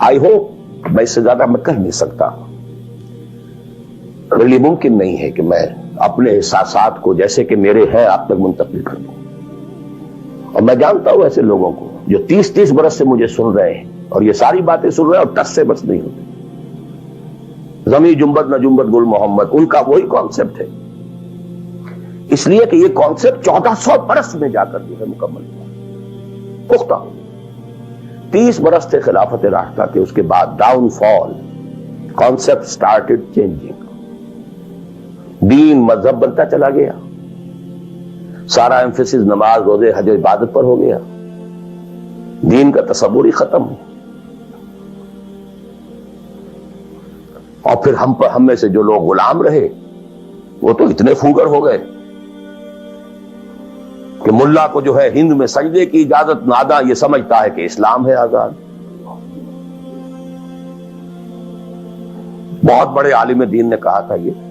I hope میں اس سے زیادہ میں کہہ نہیں سکتا. میرے لیے ممکن نہیں ہے کہ میں اپنے احساسات کو جیسے کہ میرے ہیں آپ تک منتقل کر دوں. اور میں جانتا ہوں ایسے لوگوں کو جو 30 برس سے مجھے سن رہے ہیں اور یہ ساری باتیں سن رہے ہیں اور ٹس سے بس نہیں ہوتے. زمیں جنبت نہ جنبت گل محمد ان کا وہی کانسیپٹ ہے. اس لیے کہ یہ کانسیپٹ 1400 برس میں جا کر جو ہے مکمل ہوا پختہ. 30 برس تھے خلافت راشدہ کے، اس کے بعد ڈاؤن فال، کانسیپٹ سٹارٹڈ چینجنگ. دین مذہب بنتا چلا گیا، سارا ایمفیسس نماز روزے حج عبادت پر ہو گیا، دین کا تصور ہی ختم. اور پھر ہم میں سے جو لوگ غلام رہے وہ تو اتنے فوگر ہو گئے کہ ملا کو جو ہے ہند میں سجدے کی اجازت ناداں یہ سمجھتا ہے کہ اسلام ہے آزاد. بہت بڑے عالم دین نے کہا تھا یہ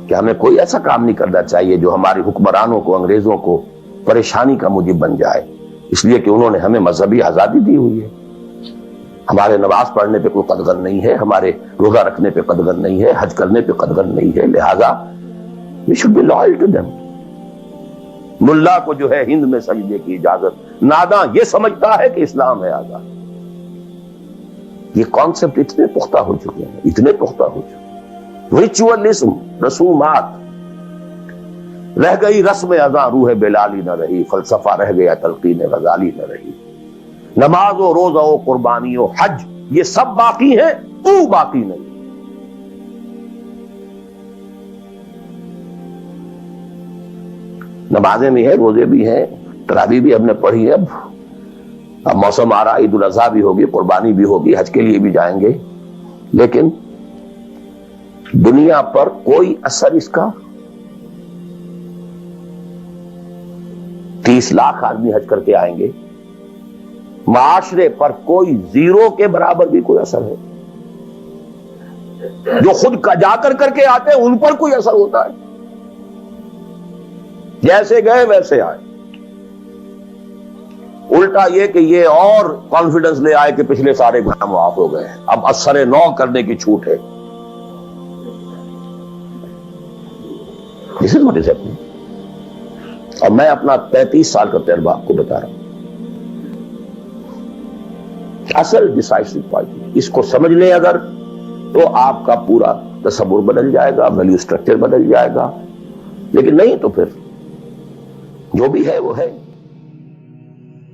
کہ ہمیں کوئی ایسا کام نہیں کرنا چاہیے جو ہماری حکمرانوں کو، انگریزوں کو پریشانی کا موجب بن جائے، اس لیے کہ انہوں نے ہمیں مذہبی آزادی دی ہوئی ہے. ہمارے نماز پڑھنے پہ کوئی قدغن نہیں ہے، ہمارے روزہ رکھنے پہ قدغن نہیں ہے، حج کرنے پہ قدغن نہیں ہے، لہذا we should be loyal to them. ملا کو جو ہے ہند میں سجدے کی اجازت ناداں یہ سمجھتا ہے کہ اسلام ہے آزاد. یہ کانسیپٹ اتنے پختہ ہو چکے ہیں، اتنے پختہ ہو چکے ہیں. ریچولزم، رسومات رہ گئی، رسم اذاں روح بلالی نہ رہی، فلسفہ رہ گیا، تلقین غزالی نہ رہی. نماز و روزہ و قربانی و حج یہ سب باقی ہیں، تو باقی نہیں. نمازیں بھی ہیں، روزے بھی ہیں، تراویح بھی ہم نے پڑھی ہے. اب موسم آ رہا، عید الاضحیٰ بھی ہوگی، قربانی بھی ہوگی، حج کے لیے بھی جائیں گے. لیکن دنیا پر کوئی اثر اس کا 30 لاکھ آدمی حج کر کے آئیں گے، معاشرے پر کوئی زیرو کے برابر بھی کوئی اثر ہے. جو خود کا جا کر کے آتے ہیں ان پر کوئی اثر ہوتا ہے؟ جیسے گئے ویسے آئے. الٹا یہ کہ یہ اور کانفیڈنس لے آئے کہ پچھلے سارے گناہ معاف ہو گئے، اب اثر نو کرنے کی چھوٹ ہے. This is what is happening. اور میں اپنا 33 سال کا تجربہ آپ کو بتا رہا ہوں. اصل ڈیسائسو پوائنٹ اس کو سمجھ لیں اگر، تو آپ کا پورا تصور بدل جائے گا، ویلیو سٹرکچر بدل جائے گا. لیکن نہیں تو پھر جو بھی ہے وہ ہے.